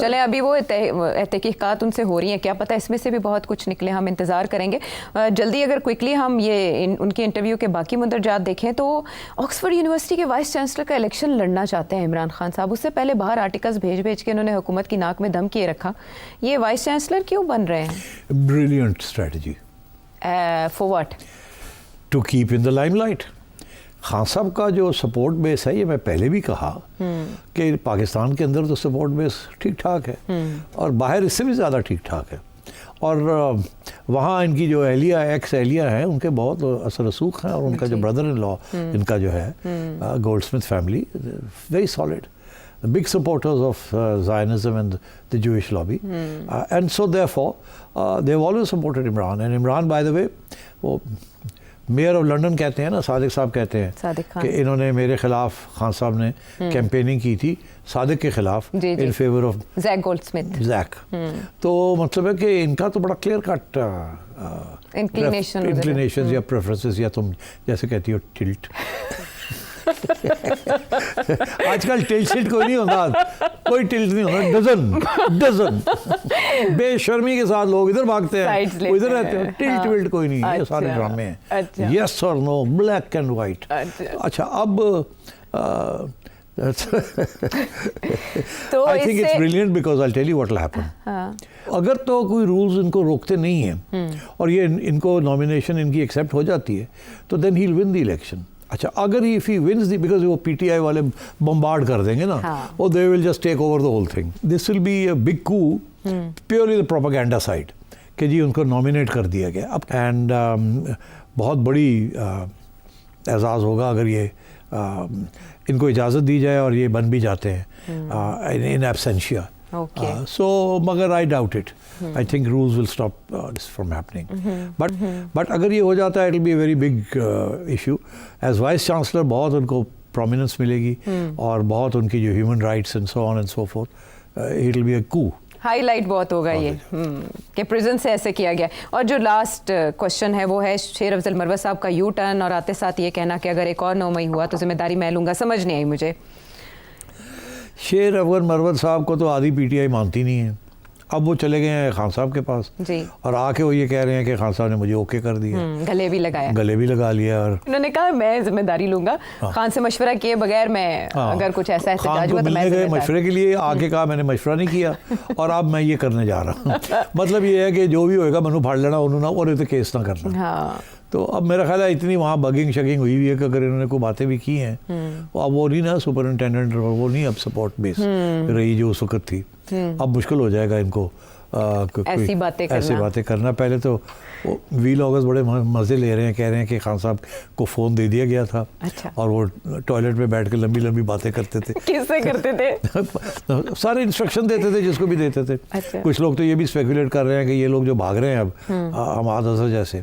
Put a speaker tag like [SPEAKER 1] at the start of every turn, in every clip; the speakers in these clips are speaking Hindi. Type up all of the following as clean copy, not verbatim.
[SPEAKER 1] चले अभी वो तहकीकात उनसे हो रही हैं, क्या पता इसमें से भी बहुत कुछ निकले, हम इंतज़ार करेंगे। जल्दी अगर क्विकली हम ये उनके इंटरव्यू के बाकी मुंदरजात देखें तो ऑक्सफोर्ड यूनिवर्सिटी के वाइस चांसलर का इलेक्शन लड़ना चाहते हैं इमरान खान साहब। उससे पहले बाहर आर्टिकल्स भेज के उन्होंने हुकूमत की नाक में दम किए रखा। ये वाइस चांसलर क्यों बन रहे हैं?
[SPEAKER 2] Brilliant strategy.
[SPEAKER 1] For what?
[SPEAKER 2] To keep in the limelight. Khan साहब का जो सपोर्ट बेस है, ये मैं पहले भी कहा कि पाकिस्तान के अंदर तो सपोर्ट बेस ठीक ठाक है और बाहर इससे भी ज़्यादा ठीक ठाक है। और वहाँ इनकी जो एहलिया एक्स एहलिया हैं उनके बहुत असर रसूख हैं, और उनका जो ब्रदर इन लॉ इनका जो है Goldsmith family, very solid, big supporters of Zionism and the Jewish lobby, and so therefore they've always supported Imran. And Imran, by the way, वो मेयर ऑफ लंदन कहते हैं ना, सादिक साहब कहते हैं कि इन्होंने मेरे खिलाफ, खान साहब ने कैंपेनिंग की थी सादिक के खिलाफ in favour of
[SPEAKER 1] Jack Goldsmith.
[SPEAKER 2] Jack, तो मतलब है कि इनका तो बड़ा क्लियर कट इंक्लिनेशन या प्रेफरेंसेस, या तुम जैसे कहती हो टिल्ट। आजकल टिल्ट शिल्ट कोई नहीं होता, कोई टिल्ट नहीं होता, डजन बेशर्मी के साथ लोग इधर भागते हैं, इधर रहते हैं, टिल्ट विल्ट कोई नहीं है, ये सारे ड्रामे हैं, यस और नो, ब्लैक एंड वाइट। अच्छा, अब I think it's brilliant because I tell you what will happen. अगर तो कोई रूल्स इनको रोकते नहीं हैं और ये इनको नॉमिनेशन इनकी एक्सेप्ट हो जाती है, तो then he will win the election. अच्छा, अगर if he wins the, because वो पीटीआई वाले बम्बार्ड कर देंगे ना, और they will just take over the whole thing. This will be a big coup, purely the propaganda side, कि जी उनको नॉमिनेट कर दिया गया अब, एंड बहुत बड़ी एजाज़ होगा अगर ये इनको इजाज़त दी जाए और ये बन भी जाते हैं इन एब्सेंशिया। So, मगर I doubt it. I think rules will stop this from happening. But अगर ये हो जाता है, it will be a very big issue. As Vice Chancellor बहुत उनको prominence मिलेगी और बहुत उनकी जो human rights and so on and so forth, it will be a coup.
[SPEAKER 1] Highlight बहुत होगा ये कि प्रिजन से ऐसे किया गया। और जो लास्ट क्वेश्चन है वो है शेर अफजल मरवत साहब का यू टर्न, और आते साथ ये कहना कि अगर एक और 9 मई हुआ तो जिम्मेदारी मैं लूँगा। समझ नहीं आई मुझे।
[SPEAKER 2] शेर अफजल मरवत साहब को तो आधी पीटीआई मानती नहीं है। अब वो चले गए हैं खान साहब के पास जी, और आके वो ये कह रहे हैं कि खान साहब ने मुझे ओके कर दिया,
[SPEAKER 1] गले भी लगा लिया, और उन्होंने कहा मैं जिम्मेदारी लूंगा। खान से मशवरा किए बगैर मैं अगर कुछ ऐसा एहतजाज हुआ तो मैं
[SPEAKER 2] गए मशवरे के लिए, आके कहा मैंने मशवरा नहीं किया और अब मैं ये करने जा रहा हूँ। मतलब ये है कि जो भी होएगा मैनू फाड़ लेना उन्होंने, और तो केस ना करना। तो अब मेरा ख्याल है इतनी वहाँ बगिंग शगिंग हुई है कि अगर इन्होंने कोई बातें भी की हैं, तो अब वो नहीं ना सुपरिटेंडेंट, वो नहीं अब सपोर्ट बेस रही जो उस वक्त थी। अब मुश्किल हो जाएगा इनको
[SPEAKER 1] ऐसी बातें
[SPEAKER 2] करना। पहले तो वी लॉगर्स बड़े मज़े ले रहे हैं, कह रहे हैं कि खान साहब को फ़ोन दे दिया गया था।
[SPEAKER 1] अच्छा।
[SPEAKER 2] और वो टॉयलेट में बैठ के लंबी लंबी बातें करते थे।
[SPEAKER 1] किससे करते थे?
[SPEAKER 2] सारे इंस्ट्रक्शन देते थे जिसको भी देते थे।
[SPEAKER 1] अच्छा।
[SPEAKER 2] कुछ लोग तो ये भी स्पेकुलेट कर रहे हैं कि ये लोग जो भाग रहे हैं अब हमाद अजहर जैसे,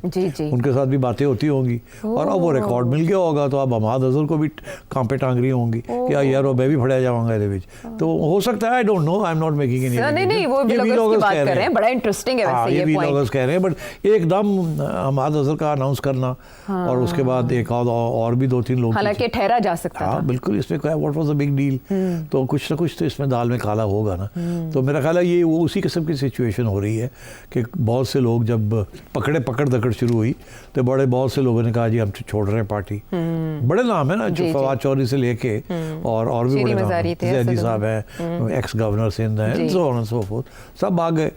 [SPEAKER 2] उनके साथ भी बातें होती होंगी, और अब वो रिकॉर्ड मिल गया होगा तो अब हमाद अजहर को भी कांपे टांग रही होंगी कि यार मैं भी फड़िया जाऊंगा ये। तो हो सकता है, I don't know, I am not making any.
[SPEAKER 1] नहीं, वो वी लॉगर्स की बात कर रहे हैं, बड़ा इंटरेस्टिंग है वैसे ये पॉइंट।
[SPEAKER 2] वी कह रहे हैं, बट एकदम हमाद अजहर का अनाउंस करना और उसके बाद एक और भी 2-3 लोग,
[SPEAKER 1] हालांकि ठहरा जा सकता था।
[SPEAKER 2] बिल्कुल, इसमें क्या, what was the big deal? तो कुछ ना कुछ तो इसमें दाल में काला होगा ना। तो मेरा ख्याल है ये वो उसी किस्म की सिचुएशन हो रही है कि बहुत से लोग जब पकड़ दकड़ शुरू हुई तो बहुत से लोगों ने कहा जी हम छोड़ रहे हैं पार्टी। बड़े नाम है ना, जो फवाद चौधरी से लेके और भी बड़े नाम, जैदी साहब हैं, एक्स गवर्नर सिंध हैं, so on and so fourth, सब भाग गए।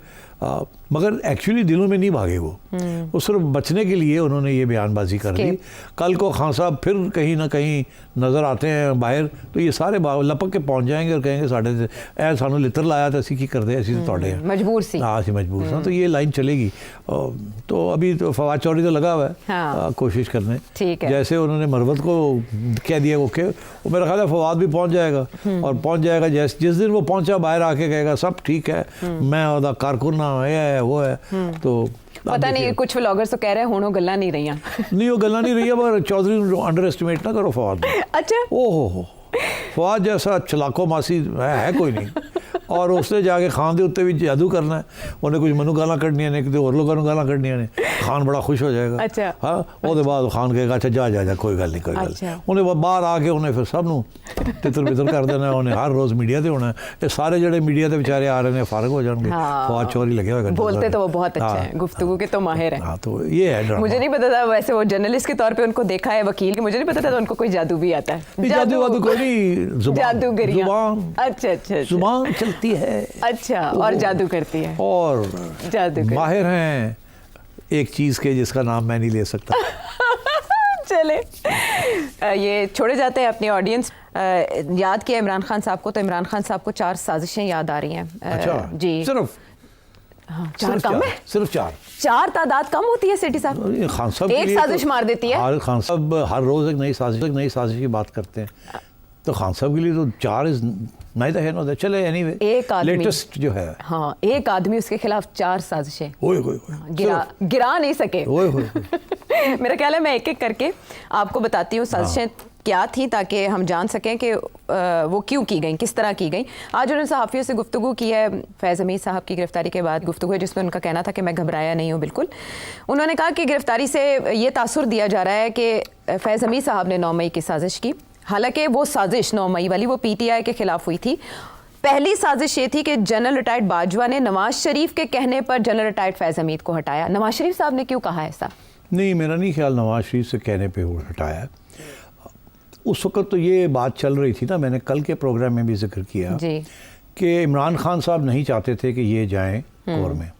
[SPEAKER 2] मगर एक्चुअली दिलों में नहीं भागे वो सिर्फ बचने के लिए उन्होंने ये बयानबाजी कर दी। कल को खान साहब फिर कहीं ना कहीं नज़र आते हैं बाहर, तो ये सारे लपक के पहुंच जाएंगे और कहेंगे साढ़े ऐ सानू लित्र लाया तो असी की करते, असी तो तोड़े हैं
[SPEAKER 1] मजबूर सी।
[SPEAKER 2] हाँ, असी मजबूर सा। तो ये लाइन चलेगी। तो अभी तो फवाद चौधरी तो लगा हुआ है कोशिश करने, जैसे उन्होंने मरवत को कह दिया ओके, वो मेरा ख्याल है फवाद भी पहुँच जाएगा, और पहुँच जाएगा जिस दिन वो पहुँचा बाहर आके कहेगा सब ठीक है, मैं और कारकुन है वो है। तो
[SPEAKER 1] पता नहीं, कुछ व्लॉगर्स तो कह रहे हैं हुण गल्लां नहीं रही
[SPEAKER 2] नहीं, वो गल्लां नहीं रही, पर चौधरी अंडर एस्टिमेट ना करो फवाद।
[SPEAKER 1] अच्छा,
[SPEAKER 2] ओहो, फवाद जैसा चलाको मासी है कोई नहीं। और उसने जाके खान दे उत्ते भी जादू करना है, उन्हें कुछ मनु गालां कढ़नियां ने, किते होर लोगों नूं गालां कढ़नियां ने। खान बड़ा खुश हो जाएगा।
[SPEAKER 1] अच्छा।
[SPEAKER 2] हाँ, ਉਹਦੇ ਬਾਅਦ ਖਾਨ ਕਹੇਗਾ ਅੱਛਾ ਜਾ ਕੋਈ ਗੱਲ ਨਹੀਂ
[SPEAKER 1] अच्छा।
[SPEAKER 2] ਉਹਨੇ ਬਾਹਰ ਆ ਕੇ ਉਹਨੇ ਫਿਰ ਸਭ ਨੂੰ ਤਿੱਤਰ ਬਿੱਤਰ ਕਰ ਦੇਣਾ, ਉਹਨੇ ਹਰ ਰੋਜ਼ ਮੀਡੀਆ ਤੇ ਹੋਣਾ। ਇਹ ਸਾਰੇ ਜਿਹੜੇ ਮੀਡੀਆ ਤੇ ਵਿਚਾਰੇ ਆ ਰਹੇ ਨੇ ਫਾਰਗ ਹੋ ਜਾਣਗੇ। फौज चोरी लगे हुए
[SPEAKER 1] बोलते तो वो बहुत अच्छे हैं, गुफ्तगू के तो माहिर हैं।
[SPEAKER 2] हाँ, तो ये है ड्रामा।
[SPEAKER 1] मुझे नहीं पता था वैसे वो जर्नलिस्ट के तौर पे उनको देखा है वकील की, मुझे नहीं पता था उनको कोई जादू भी आता है।
[SPEAKER 2] जादू वादू कोई नहीं,
[SPEAKER 1] जादूगरियां।
[SPEAKER 2] जुबान,
[SPEAKER 1] अच्छा अच्छा
[SPEAKER 2] जुबान चलती है।
[SPEAKER 1] अच्छा, और जादू करती है
[SPEAKER 2] और
[SPEAKER 1] जादू
[SPEAKER 2] माहिर हैं एक चीज के जिसका नाम मैं नहीं ले सकता।
[SPEAKER 1] चले ये छोड़े जाते हैं अपनी ऑडियंस। याद किया इमरान खान साहब को, तो इमरान खान साहब को 4 साजिशें याद आ रही हैं।
[SPEAKER 2] अच्छा
[SPEAKER 1] जी,
[SPEAKER 2] सिर्फ
[SPEAKER 1] 4 कम है,
[SPEAKER 2] सिर्फ
[SPEAKER 1] 4 तादाद कम होती है सेठी साहब।
[SPEAKER 2] खान साहब
[SPEAKER 1] एक साजिश मार देती है।
[SPEAKER 2] खान साहब हर रोज एक नई साजिश की बात करते हैं, तो खान साहब के लिए तो 4 is neither here nor there। चले एनीवे,
[SPEAKER 1] एक आदमी
[SPEAKER 2] लेटेस्ट जो है,
[SPEAKER 1] हाँ, एक आदमी उसके खिलाफ 4 साजिशें गिरा नहीं सके। मेरा ख्याल है मैं एक एक करके आपको बताती हूँ साजिशें क्या थी, ताकि हम जान सकें कि वो क्यों की गई, किस तरह की गई। आज उन्होंने सहाफ़ियों से गुफ्तगू की है फैज़ हमीद साहब की गिरफ्तारी के बाद गुफ्तगू है, जिसमें उनका कहना था कि मैं घबराया नहीं हूँ बिल्कुल। उन्होंने कहा कि गिरफ्तारी से ये तासुर दिया जा रहा है कि फैज़ हमीद साहब ने 9 मई की साजिश की। हालांकि वो साजिश 9 मई वाली वो PTI के खिलाफ हुई थी। पहली साजिश ये थी कि जनरल रिटायर्ड बाजवा ने नवाज शरीफ के कहने पर जनरल रिटायर्ड फैज़ हमीद को हटाया। नवाज शरीफ साहब ने क्यों कहा ऐसा?
[SPEAKER 2] नहीं, मेरा नहीं ख्याल नवाज शरीफ से कहने पे वो हटाया। उस वक्त तो ये बात चल रही थी ना, मैंने कल के प्रोग्राम में भी जिक्र किया कि इमरान खान साहब नहीं चाहते थे कि ये जाएं कोर में,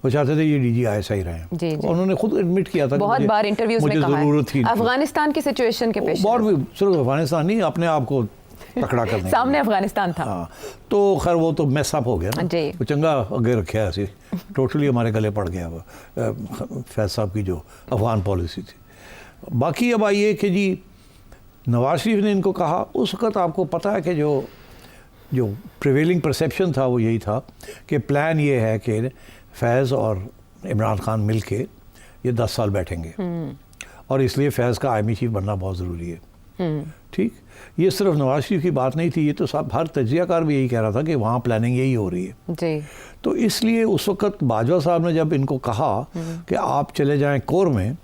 [SPEAKER 2] वो चाहते थे ये DGI रहें। उन्होंने खुद एडमिट किया था,
[SPEAKER 1] बहुत बार इंटरव्यूज में कहा
[SPEAKER 2] जरूरत थी
[SPEAKER 1] अफगानिस्तान की सिचुएशन के पेश,
[SPEAKER 2] और भी सिर्फ अफगानिस्तान नहीं, अपने आप को तकड़ा करने
[SPEAKER 1] सामने अफगानिस्तान था।
[SPEAKER 2] हाँ, तो खैर वो तो मैसअप हो गया ना, वो चंगा अगे रखे ऐसे टोटली हमारे गले पड़ गया वो फैज साहब की जो अफगान पॉलिसी थी। बाकी अब आइए कि जी नवाज शरीफ ने इनको कहा, उस वक़्त आपको पता है कि जो प्रिवेलिंग परसेप्शन था वो यही था कि प्लान ये है कि फैज़ और इमरान खान मिल के ये 10 साल बैठेंगे, और इसलिए फैज़ का आर्मी चीफ बनना बहुत ज़रूरी है। ठीक, ये सिर्फ नवाज शरीफ की बात नहीं थी, ये तो सब हर तजियाकार भी यही कह रहा था कि वहाँ प्लानिंग यही हो रही है
[SPEAKER 1] जी।
[SPEAKER 2] तो इसलिए उस वक़्त बाजवा साहब ने जब इनको कहा कि आप चले जाएं कोर में,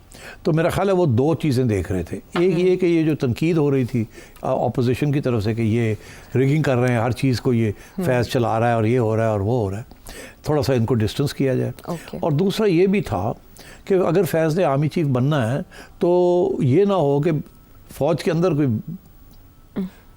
[SPEAKER 2] तो मेरा ख्याल है वो 2 चीज़ें देख रहे थे। एक ये कि ये जो तनकीद हो रही थी अपोजिशन की तरफ से कि ये रिगिंग कर रहे हैं, हर चीज़ को ये फैज़ चला रहा है और ये हो रहा है और वो हो रहा है, थोड़ा सा इनको डिस्टेंस किया जाए। और दूसरा ये भी था कि अगर फैज़ ने आर्मी चीफ बनना है तो ये ना हो कि फ़ौज के अंदर कोई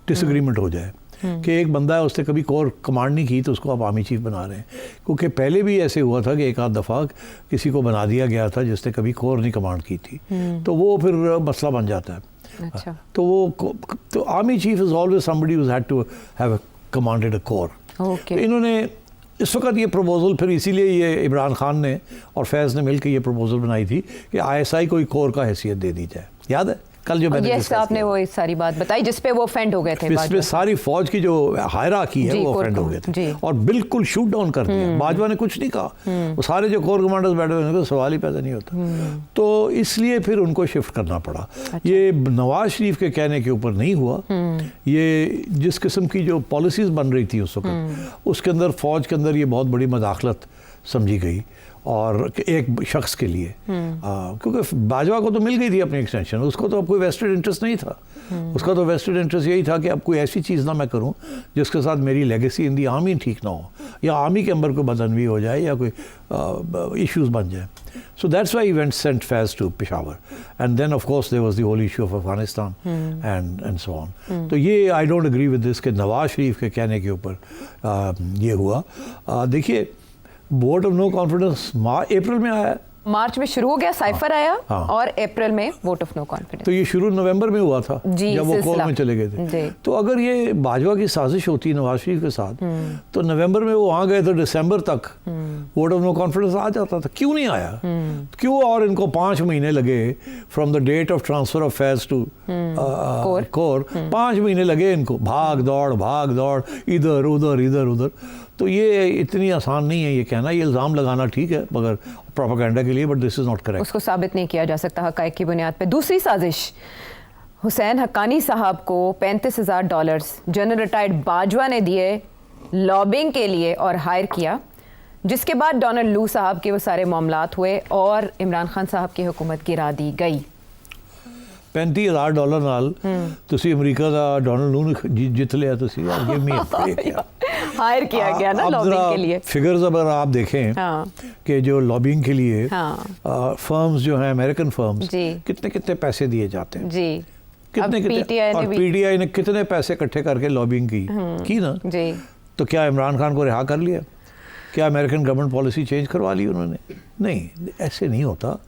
[SPEAKER 2] डिसएग्रीमेंट हो जाए कि एक बंदा है उसने कभी कोर कमांड नहीं की तो उसको आप आर्मी चीफ बना रहे हैं। क्योंकि पहले भी ऐसे हुआ था कि एक आध दफ़ा किसी को बना दिया गया था जिसने कभी कोर नहीं कमांड की थी, तो वो फिर मसला बन जाता है।
[SPEAKER 1] अच्छा।
[SPEAKER 2] तो army chief is always somebody who had to have commanded a corps. तो इन्होंने इस वक्त ये प्रपोज़ल, फिर इसीलिए ये इमरान खान ने और फैज़ ने मिलकर ये प्रपोज़ल बनाई थी कि ISI को कोर का हैसियत दे दी जाए। याद है कल जो मैंने
[SPEAKER 1] आपने वो सारी बात बताई जिस पे वो ऑफेंड हो गए थे,
[SPEAKER 2] इसमें सारी फौज की जो हायरार्की है वो ऑफेंड हो गए थे और बिल्कुल शूट डाउन कर दिया। बाजवा ने कुछ नहीं कहा, वो सारे जो कोर कमांडर्स बैठे हुए हैं सवाल ही पैदा नहीं होता, तो इसलिए फिर उनको शिफ्ट करना पड़ा। अच्छा। ये नवाज शरीफ के कहने के ऊपर नहीं हुआ, ये जिस किस्म की जो पॉलिसीज बन रही थी उस वक्त, उसके अंदर फौज के अंदर ये बहुत बड़ी मदाखलत समझी गई और एक शख्स के लिए, क्योंकि बाजवा को तो मिल गई थी अपनी एक्सटेंशन, उसको तो अब कोई वेस्टेड इंटरेस्ट नहीं था। उसका तो वेस्टेड इंटरेस्ट यही था कि अब कोई ऐसी चीज़ ना मैं करूं जिसके साथ मेरी लेगेसी इन दी आर्मी ठीक ना हो या आर्मी के अंदर कोई बदनवी हो जाए या कोई इश्यूज बन जाए। So that's why he went sent Faiz to Peshawar and then of course there was the whole issue of Afghanistan and so on. तो ये I don't agree with this कि नवाज शरीफ के कहने के ऊपर ये हुआ। देखिए, वोट ऑफ नो कॉन्फिडेंस अप्रैल में आया,
[SPEAKER 1] मार्च में शुरू हो गया, साइफर आया और अप्रैल में वोट ऑफ नो कॉन्फिडेंस।
[SPEAKER 2] तो ये शुरू नवंबर में हुआ था जब वो कोर में चले गए थे। तो अगर ये बाजवा की साजिश होती नवाज शरीफ के साथ तो नवंबर में वो वहाँ गए तो दिसंबर तक वोट ऑफ नो कॉन्फिडेंस आ जाता था। क्यों नहीं आया? क्यों? और इनको 5 महीने लगे from the date of transfer of Faiz to corps, 5 महीने लगे इनको, भाग दौड़ इधर उधर। तो ये इतनी आसान नहीं है ये कहना, ये इल्ज़ाम लगाना ठीक है मगर प्रोपेगेंडा के लिए, but this is not correct.
[SPEAKER 1] उसको साबित नहीं किया जा सकता हक़ाइक़ की बुनियाद पे। दूसरी साजिश, हुसैन हक्कानी साहब को $35,000 जनरल रिटायर्ड बाजवा ने दिए लॉबिंग के लिए और हायर किया जिसके बाद डोनाल्ड लू साहब के वो सारे मामलात हुए और इमरान खान साहब की हुकूमत गिरा दी गई।
[SPEAKER 2] $35,000 ਨਾਲ ਤੁਸੀਂ ਅਮਰੀਕਾ ਦਾ ਡੋਨਲਡ ਨੂੰ ਜਿੱਤ ਲਿਆ ਤੁਸੀਂ give me a break यार।
[SPEAKER 1] हायर किया गया ना लॉबिंग के लिए।
[SPEAKER 2] फिगर्स अगर आप देखें कि जो लॉबिंग के लिए फर्म्स जो हैं अमेरिकन फर्म्स कितने कितने पैसे दिए जाते हैं
[SPEAKER 1] जी,
[SPEAKER 2] कितने कितने, और पीटीआई ने कितने पैसे इकट्ठे करके लॉबिंग की ना जी। तो क्या इमरान खान को रिहा कर लिया? क्या अमेरिकन गवर्नमेंट पॉलिसी चेंज करवा ली उन्होंने? नहीं, ऐसे नहीं होता।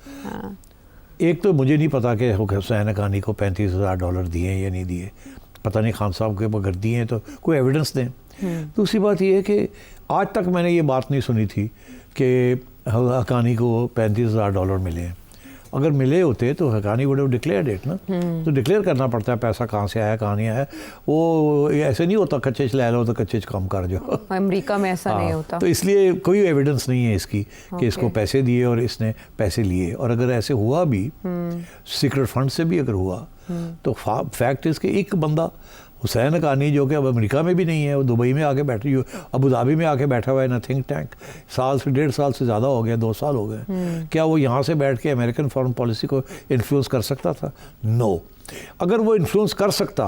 [SPEAKER 2] एक तो मुझे नहीं पता कि हुसैन हक्कानी को $35,000 दिए या नहीं दिए, पता नहीं। खान साहब के अगर दिए हैं तो कोई एविडेंस दें। दूसरी बात ये है कि आज तक मैंने ये बात नहीं सुनी थी कि हक्कानी को $35,000 मिले हैं। अगर मिले होते तो Haqqani would have declared it ना। तो डिक्लेयर करना पड़ता है पैसा कहाँ से आया कहाँ नहीं आया। वो ऐसे नहीं होता कच्चे ले लो तो कच्चे कम कर जाओ।
[SPEAKER 1] अमेरिका में ऐसा नहीं होता।
[SPEAKER 2] तो इसलिए कोई एविडेंस नहीं है इसकी कि इसको पैसे दिए और इसने पैसे लिए। और अगर ऐसे हुआ भी, सीक्रेट फंड से भी अगर हुआ, तो फैक्ट इज कि एक बंदा हुसैन हक्कानी जो कि अब अमेरिका में भी नहीं है, वो दुबई में आके बैठी, अबू धाबी में आके बैठा हुआ है ना थिंक टैंक, 1.5 साल से ज़्यादा हो गया, 2 साल हो गए। क्या वो यहाँ से बैठ के अमेरिकन फॉरेन पॉलिसी को इन्फ्लुएंस कर सकता था? नो। अगर वो इन्फ्लुएंस कर सकता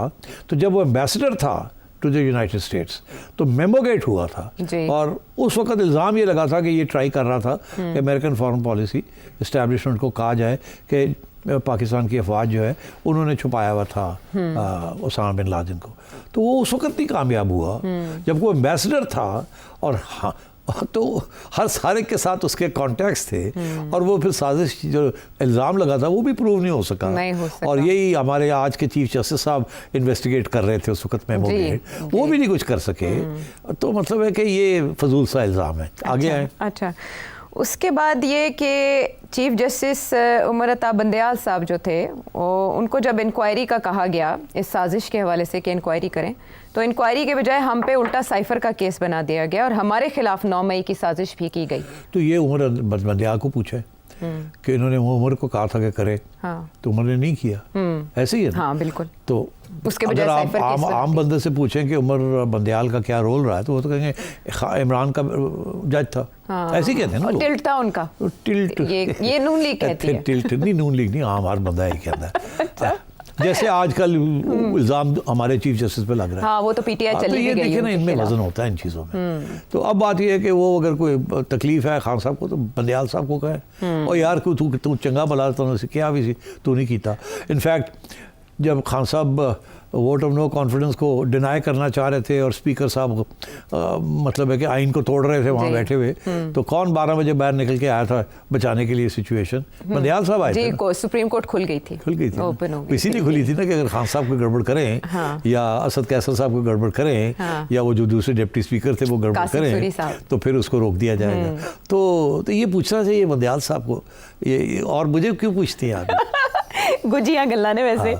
[SPEAKER 2] तो जब वो एम्बेसडर था टू द यूनाइटेड स्टेट्स तो मेमोगेट हुआ था, और उस वक्त इल्ज़ाम ये लगा था कि ये ट्राई कर रहा था कि अमेरिकन फॉरेन पॉलिसी इस्टेब्लिशमेंट को कहा जाए कि पाकिस्तान की अफवाज जो है उन्होंने छुपाया हुआ था उसामा बिन लादेन को। तो वो उस वक्त नहीं कामयाब हुआ जब वो एम्बेसडर था, और हाँ तो हर सारे के साथ उसके कॉन्टैक्ट्स थे, और वो फिर साजिश जो इल्ज़ाम लगा था वो भी प्रूव नहीं हो सका। और यही हमारे आज के चीफ जस्टिस साहब इन्वेस्टिगेट कर रहे थे उस वक्त मेमोगेट, वो भी नहीं कुछ कर सके। तो मतलब है कि ये फजूल सा इल्ज़ाम है। आगे आए।
[SPEAKER 1] अच्छा, उसके बाद ये कि चीफ जस्टिस उमर अता बंदयाल साहब जो थे, उनको जब इंक्वायरी का कहा गया इस साजिश के हवाले से कि इंक्वायरी करें, तो इंक्वायरी के बजाय हम पे उल्टा साइफर का केस बना दिया गया और हमारे खिलाफ 9 मई की साजिश भी की गई।
[SPEAKER 2] तो ये उमर बंदयाल को पूछे कि इन्होंने उमर को कहा था कि करे, तो उमर ने नहीं किया, ऐसे ही है ना?
[SPEAKER 1] हाँ बिल्कुल।
[SPEAKER 2] तो
[SPEAKER 1] उसके बजाय
[SPEAKER 2] अगर आप आम बंदे से पूछें कि उमर बंदयाल का क्या रोल रहा है, तो वो तो कहेंगे इमरान का जज था। ऐसे ही कहते हैं ना,
[SPEAKER 1] टिल्ट था उनका।
[SPEAKER 2] टिल्ट
[SPEAKER 1] ये नून लीग कहती है।
[SPEAKER 2] टिल्ट नहीं, नून लीग नहीं, आम हर बंदा ही कहता है। जैसे आजकल इल्ज़ाम हमारे चीफ जस्टिस पे लग रहा है।
[SPEAKER 1] हाँ, वो तो पीटीआई चली
[SPEAKER 2] गई। ये देखे ना, इनमें वजन होता है इन चीज़ों में। तो अब बात ये है कि वो अगर कोई तकलीफ है खान साहब को तो बंदयाल साहब को कहे, और यार तू चंगा भला तो क्या भी तू नहीं कीता। इनफैक्ट जब खान साहब वोट ऑफ नो कॉन्फिडेंस को डिनाई करना चाह रहे थे और स्पीकर साहब मतलब है कि आइन को तोड़ रहे थे वहाँ बैठे हुए, तो कौन 12 बजे बाहर निकल के आया था बचाने के लिए सिचुएशन? बंदयाल साहब आए थे।
[SPEAKER 1] सुप्रीम कोर्ट खुल गई थी,
[SPEAKER 2] इसीलिए खुली थी ना कि अगर खान साहब को गड़बड़ करें या असद कैसर साहब को गड़बड़ करें या वो जो दूसरे डिप्टी स्पीकर थे वो गड़बड़ करें, तो फिर उसको रोक दिया जाएगा। तो ये पूछना चाहिए बंदयाल साहब को, ये और मुझे क्यों पूछती हैं आप?
[SPEAKER 1] गुजियाँ गल्ला ने वैसे।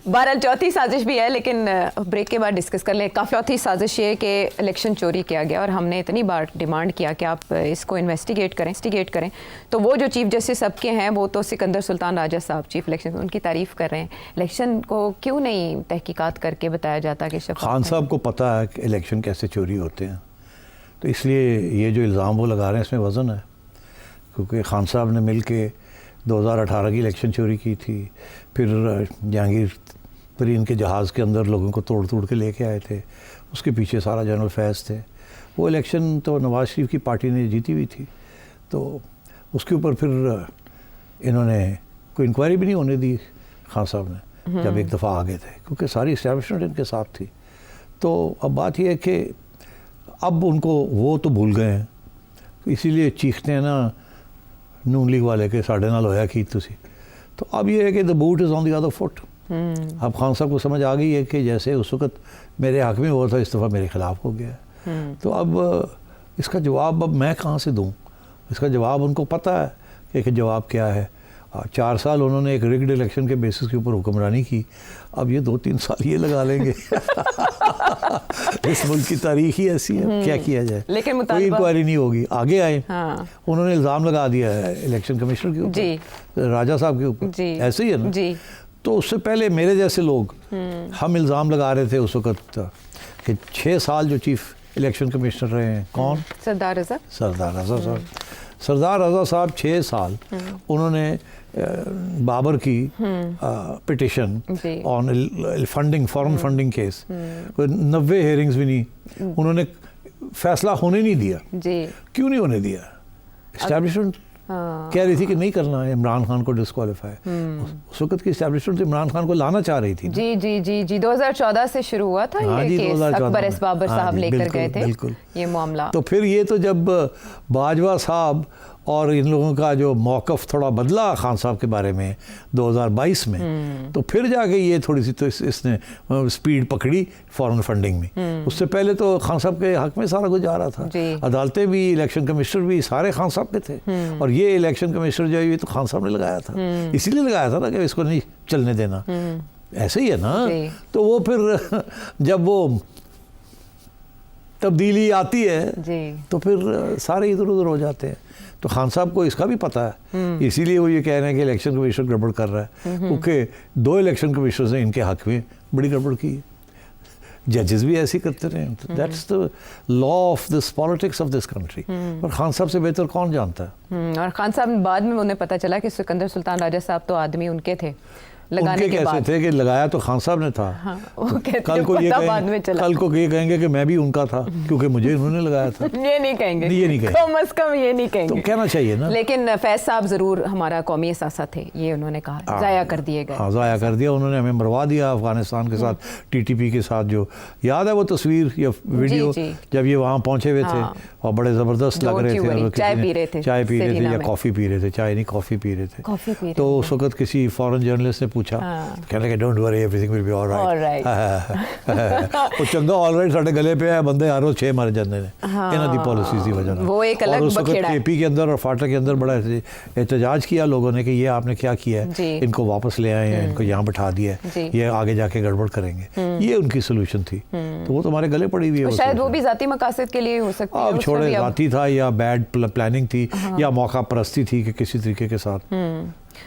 [SPEAKER 1] बहरहाल चौथी साजिश भी है, लेकिन ब्रेक के बाद डिस्कस कर लें। चौथी साजिश ये कि इलेक्शन चोरी किया गया और हमने इतनी बार डिमांड किया कि आप इसको इन्वेस्टिगेट करें। तो वो जो चीफ जस्टिस सबके हैं वो तो सिकंदर सुल्तान राजा साहब चीफ इलेक्शन, उनकी तारीफ कर रहे हैं। इलेक्शन को क्यों नहीं तहकीकात करके बताया जाता कि
[SPEAKER 2] खान साहब को पता है कि इलेक्शन कैसे चोरी होते हैं, तो इसलिए ये जो इल्ज़ाम वो लगा रहे हैं इसमें वज़न है। क्योंकि खान साहब ने मिल के 2018 की इलेक्शन चोरी की थी, फिर जहांगीर तरीन के जहाज़ के अंदर लोगों को तोड़ के लेके आए थे, उसके पीछे सारा जनरल फैज़ थे। वो इलेक्शन तो नवाज़ शरीफ की पार्टी ने जीती हुई थी, तो उसके ऊपर फिर इन्होंने कोई इंक्वायरी भी नहीं होने दी खान साहब ने जब एक दफ़ा आ गए थे, क्योंकि सारी इस्टेब्लिशमेंट इनके साथ थी। तो अब बात यह है कि अब उनको वो तो भूल गए हैं, इसीलिए चीखते हैं ना नून लीग वाले के साढ़े नाल होया की तुसी। तो अब ये है कि the boot is on the other foot. अब खान साहब को समझ आ गई है कि जैसे उस वक्त मेरे हक में हुआ था, इस दफ़ा मेरे ख़िलाफ़ हो गया। तो अब इसका जवाब अब मैं कहाँ से दूँ? इसका जवाब उनको पता है कि जवाब क्या है। 4 साल उन्होंने एक रिग्ड इलेक्शन के बेसिस के ऊपर हुक्मरानी की, अब ये 2-3 साल ये लगा लेंगे। इस मुल्क की तारीख ही ऐसी है, क्या किया जाए।
[SPEAKER 1] लेकिन
[SPEAKER 2] कोई इंक्वायरी नहीं होगी। आगे आए, उन्होंने इल्ज़ाम लगा दिया है इलेक्शन कमिश्नर के ऊपर, राजा साहब के ऊपर, ऐसे ही है ना। तो उससे पहले मेरे जैसे लोग हम इल्ज़ाम लगा रहे थे उस वक्त कि 6 साल जो चीफ इलेक्शन कमिश्नर रहे हैं। कौन?
[SPEAKER 1] सरदार रजा।
[SPEAKER 2] सरदार रजा साहब। सरदार रजा साहब 6 साल उन्होंने बाबर की petition on funding, foreign funding case, 90 hearings भी नहीं, उन्होंने फैसला होने नहीं दिया। क्यों नहीं होने दिया? एस्टैब्लिशमेंट कह रही थी कि नहीं करना है इमरान खान को डिस्क्वालीफाई। उस वक्त की एस्टैब्लिशमेंट इमरान खान को लाना चाह रही थी।
[SPEAKER 1] जी 2014 से शुरू हुआ था ये केस, अकबर एस बाबर साहब लेकर गए थे ये मामला।
[SPEAKER 2] तो फिर ये तो जब बाजवा साहब और इन लोगों का जो मौक़िफ़ थोड़ा बदला खान साहब के बारे में 2022 में, तो फिर जाके ये थोड़ी सी तो इसने स्पीड पकड़ी फॉरेन फंडिंग में। उससे पहले तो खान साहब के हक में सारा कुछ जा रहा था, अदालतें भी, इलेक्शन कमिश्नर भी सारे खान साहब के थे। और ये इलेक्शन कमिश्नर जो है ये तो खान साहब ने लगाया था, इसीलिए लगाया था ना कि इसको नहीं चलने देना। ऐसे ही है ना। तो वो फिर जब वो तब्दीली आती है तो फिर सारे इधर उधर हो जाते हैं। तो खान साहब को इसका भी पता है, इसीलिए वो ये कह रहे हैं कि इलेक्शन कमिश्नर गड़बड़ कर रहा है, क्योंकि 2 इलेक्शन कमिश्नर्स ने इनके हक में बड़ी गड़बड़ की है। जजेस भी ऐसे ही करते रहे। That's the law of this politics of this country. और खान साहब से बेहतर कौन जानता है?
[SPEAKER 1] और खान साहब बाद में उन्हें पता चला कि सिकंदर सुल्तान राजा साहब तो आदमी उनके थे लगाने
[SPEAKER 2] उनके
[SPEAKER 1] के बाद।
[SPEAKER 2] कैसे थे कि लगाया तो खान साहब ने था।
[SPEAKER 1] वो
[SPEAKER 2] कल को ये कहेंगे कि मैं भी उनका था क्योंकि मुझे उन्होंने लगाया था।
[SPEAKER 1] ये नहीं कहेंगे,
[SPEAKER 2] ये नहीं कहेंगे,
[SPEAKER 1] कम अज कम ये नहीं कहेंगे।
[SPEAKER 2] तो कहना चाहिए ना।
[SPEAKER 1] लेकिन फैज साहब जरूर हमारा कौमी एहसास थे, ये उन्होंने कहा, जाया कर दिए गए।
[SPEAKER 2] हाँ, जाया कर दिया उन्होंने, हमें मरवा दिया अफगानिस्तान के साथ, टीटीपी के साथ। जो याद है वो तस्वीर या वीडियो जब ये वहाँ पहुँचे हुए थे और बड़े ज़बरदस्त लग रहे थे,
[SPEAKER 1] चाय पी रहे थे
[SPEAKER 2] या कॉफ़ी पी रहे थे, चाय नहीं कॉफ़ी पी रहे थे। तो उस वक्त किसी फॉरेन जर्नलिस्ट ने पूछा, कहने के don't worry everything will be alright. वो चंगा ऑलराइट साढ़े गले पे है, बंदे हर रोज 6 मर जाते हैं इन्हां दी पॉलिसीज की वजह।
[SPEAKER 1] वो एक अलग बखेड़ा है।
[SPEAKER 2] केपी के अंदर और फाटा के अंदर बड़ा एहतजाज किया लोगों ने कि ये आपने क्या किया है, इनको वापस ले आए हैं, इनको यहाँ बैठा दिया है, ये आगे जाके गड़बड़ करेंगे। ये उनकी सोल्यूशन थी। तो वो तो हमारे गले पड़ी हुई है।
[SPEAKER 1] शायद वो भी जाती मकासद के लिए हो सकती है।
[SPEAKER 2] अब छोड़े, जाती था या बैड प्लानिंग थी या मौका परस्ती थी कि किसी तरीके के साथ।